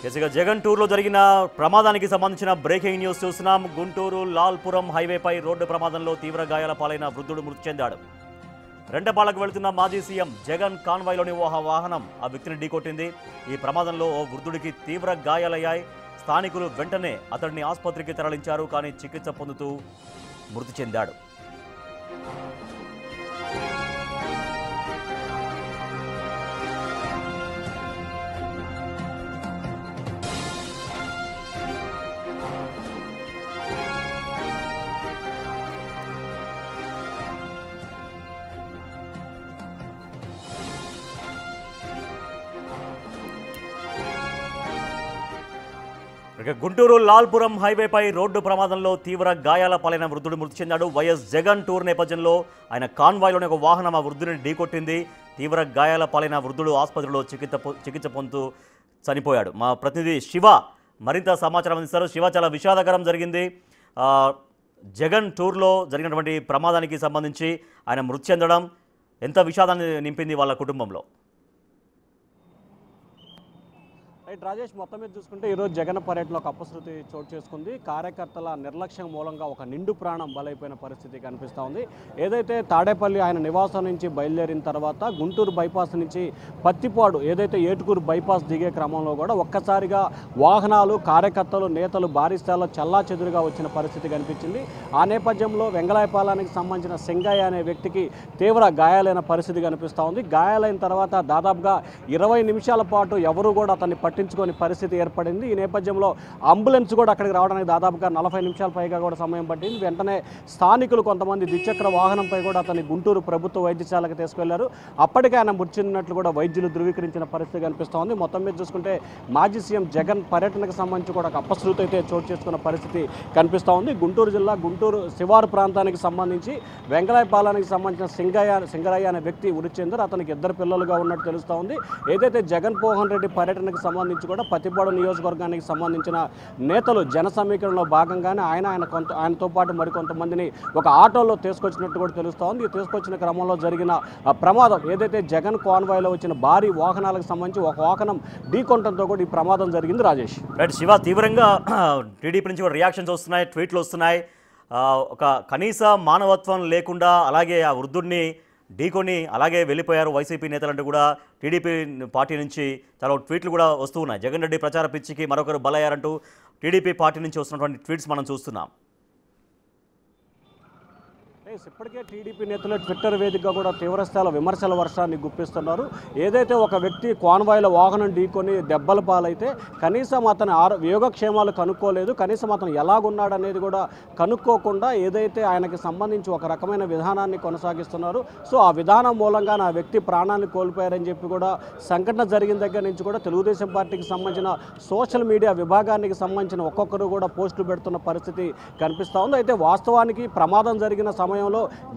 కేసీగా జగన్ టూర్లో జరిగిన ప్రమాదానికి సంబంధించిన బ్రేకింగ్ న్యూస్ చూస్తున్నాం. గుంటూరు లాల్పురం హైవేపై రోడ్డు ప్రమాదంలో తీవ్ర గాయాల పాలైన వృద్ధుడు మృతి చెందాడు. రెండపాళ్లకు వెళుతున్న మాజీ సీఎం జగన్ కాన్వాయ్లోని ఓ వాహనం ఆ వ్యక్తిని ఢీకొట్టింది. ఈ ప్రమాదంలో ఓ వృద్ధుడికి తీవ్ర గాయాలయ్యాయి. స్థానికులు వెంటనే అతడిని ఆసుపత్రికి తరలించారు. కానీ చికిత్స పొందుతూ మృతి చెందాడు. గుంటూరు లాల్పురం హైవేపై రోడ్డు ప్రమాదంలో తీవ్ర గాయాల పాలైన వృద్ధుడు మృతి చెందాడు. వైఎస్ జగన్ టూర్ నేపథ్యంలో ఆయన కాన్వాయ్లోని ఒక వాహనం ఆ వృద్ధుడిని ఢీకొట్టింది. తీవ్ర గాయాల పాలైన వృద్ధుడు ఆసుపత్రిలో చికిత్స పొందుతూ చనిపోయాడు. మా ప్రతినిధి శివ మరింత సమాచారం అందిస్తారు. శివ, చాలా విషాదకరం జరిగింది. జగన్ టూర్లో జరిగినటువంటి ప్రమాదానికి సంబంధించి ఆయన మృతి చెందడం ఎంత విషాదాన్ని నింపింది వాళ్ళ కుటుంబంలో? రాజేష్, మొత్తం మీద చూసుకుంటే ఈరోజు జగన్ పర్యటనలో ఒక అపశృతి చోటు చేసుకుంది. కార్యకర్తల నిర్లక్ష్యం మూలంగా ఒక నిండు ప్రాణం బలైపోయిన పరిస్థితి కనిపిస్తూ ఉంది. ఏదైతే తాడేపల్లి ఆయన నివాసం నుంచి బయలుదేరిన తర్వాత గుంటూరు బైపాస్ నుంచి పత్తిపాడు ఏదైతే ఏటుకూరు బైపాస్ దిగే క్రమంలో కూడా ఒక్కసారిగా వాహనాలు, కార్యకర్తలు, నేతలు భారీ స్థాయిలో చెల్లాచెదురుగా వచ్చిన పరిస్థితి కనిపించింది. ఆ నేపథ్యంలో వెంగళాయపాలెనికి సంబంధించిన సింగయ్య అనే వ్యక్తికి తీవ్ర గాయాలైన పరిస్థితి కనిపిస్తూ ఉంది. గాయాలైన తర్వాత దాదాపుగా 20 నిమిషాల పాటు ఎవరు కూడా అతన్ని పట్టించుకొని పరిస్థితి ఏర్పడింది. ఈ నేపథ్యంలో అంబులెన్స్ కూడా అక్కడికి రావడానికి దాదాపుగా 40 నిమిషాల పైగా కూడా సమయం పట్టింది. వెంటనే స్థానికులు కొంతమంది ద్విచక్ర వాహనంపై కూడా అతన్ని గుంటూరు ప్రభుత్వ వైద్యశాలకు తీసుకెళ్లారు. అప్పటికే ఆయన మృతి చెందినట్లు కూడా వైద్యులు ధృవీకరించిన పరిస్థితి కనిపిస్తోంది. మొత్తం మీద చూసుకుంటే మాజీ సీఎం జగన్ పర్యటనకు సంబంధించి కూడా ఒక అపశృతి అయితే చోటు చేసుకున్న పరిస్థితి కనిపిస్తూ ఉంది. గుంటూరు జిల్లా గుంటూరు శివారు ప్రాంతానికి సంబంధించి వెంగళాయపాలెనికి సంబంధించిన సింగరయ్య అనే వ్యక్తి మృతి చెందారు. అతనికి 2 పిల్లలుగా ఉన్నట్టు తెలుస్తూ ఉంది. ఏదైతే జగన్మోహన్ రెడ్డి పర్యటనకు సంబంధించి కూడా పత్తిపాడు నియోజకవర్గానికి సంబంధించిన నేతలు జన సమీకరణలో భాగంగానే ఆయనతో పాటు మరికొంతమందిని ఒక ఆటోలో తీసుకొచ్చినట్టు కూడా తెలుస్తూ ఉంది. తీసుకొచ్చిన క్రమంలో జరిగిన ప్రమాదం ఏదైతే జగన్ కాన్వాయ్లో వచ్చిన భారీ వాహనాలకు సంబంధించి ఒక వాహనం ఢీకొనడంతో కూడా ఈ ప్రమాదం జరిగింది. రాజేష్, రైట్ శివ, తీవ్రంగా టీడీపీ నుంచి కూడా రియాక్షన్స్ వస్తున్నాయి, ట్వీట్లు వస్తున్నాయి. ఒక కనీస మానవత్వం లేకుండా అలాగే ఆ వృద్ధుడిని ఢీకొని అలాగే వెళ్ళిపోయారు వైసీపీ నేతలంటూ కూడా టీడీపీ పార్టీ నుంచి చాలా ట్వీట్లు కూడా వస్తూ ఉన్నాయి. జగన్ రెడ్డి ప్రచార పిచ్చికి మరొకరు బలయ్యారంటూ టీడీపీ పార్టీ నుంచి వస్తున్నటువంటి ట్వీట్స్ మనం చూస్తున్నాం. ఇప్పటికే టీడీపీ నేతలు ట్విట్టర్ వేదికగా కూడా తీవ్రస్థాయిలో విమర్శల వర్షాన్ని గుప్పిస్తున్నారు. ఏదైతే ఒక వ్యక్తి కాన్వాయ్లో వాహనం ఢీకొని దెబ్బల పాలైతే కనీసం అతని యోగక్షేమాలు కనుక్కోలేదు, కనీసం అతను ఎలాగున్నాడు అనేది కూడా కనుక్కోకుండా ఏదైతే ఆయనకి సంబంధించి ఒక రకమైన విధానాన్ని కొనసాగిస్తున్నారు. సో ఆ విధానం మూలంగా నా వ్యక్తి ప్రాణాన్ని కోల్పోయారని చెప్పి కూడా సంఘటన జరిగిన దగ్గర నుంచి కూడా తెలుగుదేశం పార్టీకి సంబంధించిన సోషల్ మీడియా విభాగానికి సంబంధించిన ఒక్కొక్కరు కూడా పోస్టులు పెడుతున్న పరిస్థితి కనిపిస్తూ ఉంది. అయితే వాస్తవానికి ప్రమాదం జరిగిన సమయంలో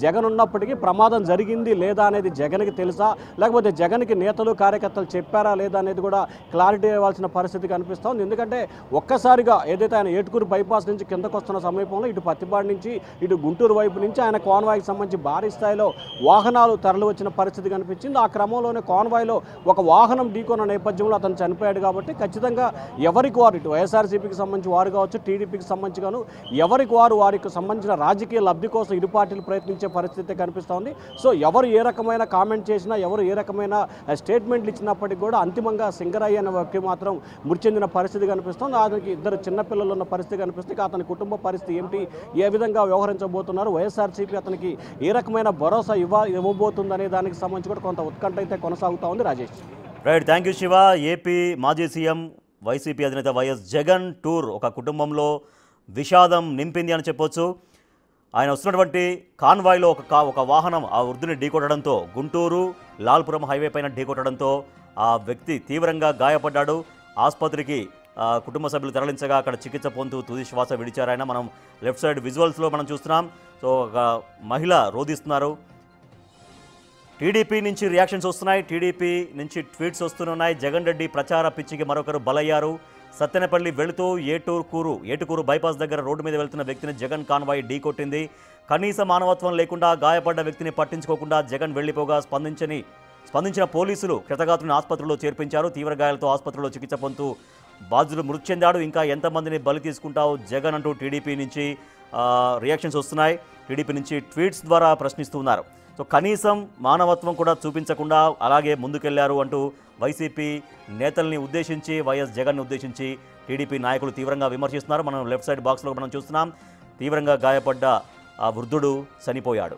జగన్ ఉన్నప్పటికీ ప్రమాదం జరిగింది లేదా అనేది జగన్కి తెలుసా, లేకపోతే జగన్కి నేతలు కార్యకర్తలు చెప్పారా లేదా అనేది కూడా క్లారిటీ ఇవ్వాల్సిన పరిస్థితి కనిపిస్తోంది. ఎందుకంటే ఒక్కసారిగా ఏదైతే ఆయన ఏటుకూరు బైపాస్ నుంచి కిందకు వస్తున్న సమీపంలో ఇటు పత్తిపాడు నుంచి ఇటు గుంటూరు వైపు నుంచి ఆయన కాన్వాయ్కి సంబంధించి భారీ స్థాయిలో వాహనాలు తరలి వచ్చిన పరిస్థితి కనిపించింది. ఆ క్రమంలోనే కాన్వాయ్లో ఒక వాహనం ఢీకొన్న నేపథ్యంలో అతను చనిపోయాడు. కాబట్టి ఖచ్చితంగా ఎవరికి వారు ఇటు వైఎస్ఆర్సీపీకి సంబంధించి వారు కావచ్చు, టీడీపీకి సంబంధించి గాను ఎవరికి వారికి సంబంధించిన రాజకీయ లబ్ధి కోసం ఇరు పార్టీలు ప్రయత్నించే పరిస్థితి కనిపిస్తోంది. సో ఎవరు ఏ రకమైన కామెంట్ చేసినా, ఎవరు ఏ రకమైన స్టేట్మెంట్లు ఇచ్చినప్పటికీ కూడా అంతిమంగా సింగరయ్య అనే వ్యక్తి మాత్రం మృతి చెందిన పరిస్థితి కనిపిస్తుంది. అతనికి 2 చిన్నపిల్లలు ఉన్న పరిస్థితి కనిపిస్తుంది. అతని కుటుంబ పరిస్థితి ఏమిటి, ఏ విధంగా వ్యవహరించబోతున్నారు, వైఎస్ఆర్సీపీ అతనికి ఏ రకమైన భరోసా ఇవ్వబోతుంది అనే దానికి సంబంధించి కూడా కొంత ఉత్కంఠ అయితే కొనసాగుతూ ఉంది. Rajesh, right, thank you Shiva. AP మాజీ సీఎం వైసీపీ అధినేత వైఎస్ జగన్ టూర్ ఒక కుటుంబంలో విషాదం నింపింది అని చెప్పొచ్చు. ఆయన వస్తున్నటువంటి కాన్వాయ్లో ఒక వాహనం ఆ వృద్ధుని ఢీకొట్టడంతో, గుంటూరు లాల్పురం హైవే పైన ఢీకొట్టడంతో ఆ వ్యక్తి తీవ్రంగా గాయపడ్డాడు. ఆసుపత్రికి కుటుంబ సభ్యులు తరలించగా అక్కడ చికిత్స పొందుతూ తుది శ్వాస విడిచారు ఆయన. మనం లెఫ్ట్ సైడ్ విజువల్స్లో మనం చూస్తున్నాం. సో ఒక మహిళ రోధిస్తున్నారు. టీడీపీ నుంచి రియాక్షన్స్ వస్తున్నాయి, టీడీపీ నుంచి ట్వీట్స్ వస్తున్నాయి. జగన్ రెడ్డి ప్రచార పిచ్చికి మరొకరు బలయ్యారు. సత్తెనపల్లి వెళుతూ ఏటుకూరు బైపాస్ దగ్గర రోడ్డు మీద వెళ్తున్న వ్యక్తిని జగన్ కాన్వాయ్ ఢీకొట్టింది. కనీస మానవత్వం లేకుండా గాయపడ్డ వ్యక్తిని పట్టించుకోకుండా జగన్ వెళ్లిపోగా స్పందించిన పోలీసులు క్షతగాత్రుని ఆసుపత్రిలో చేర్పించారు. తీవ్ర గాయాలతో ఆసుపత్రిలో చికిత్స పొందుతూ బాధితుడు మృతి చెందాడు, ఇంకా ఎంతమందిని బలి తీసుకుంటావు జగన్ అంటూ టీడీపీ నుంచి రియాక్షన్స్ వస్తున్నాయి. టీడీపీ నుంచి ట్వీట్స్ ద్వారా ప్రశ్నిస్తున్నారు. సో కనీసం మానవత్వం కూడా చూపించకుండా అలాగే ముందుకెళ్లారు అంటూ వైసీపీ నేతల్ని ఉద్దేశించి, వైఎస్ జగన్ని ఉద్దేశించి టీడీపీ నాయకులు తీవ్రంగా విమర్శిస్తున్నారు. మనం లెఫ్ట్ సైడ్ బాక్స్లో మనం చూస్తున్నాం, తీవ్రంగా గాయపడ్డ ఆ వృద్ధుడు చనిపోయాడు.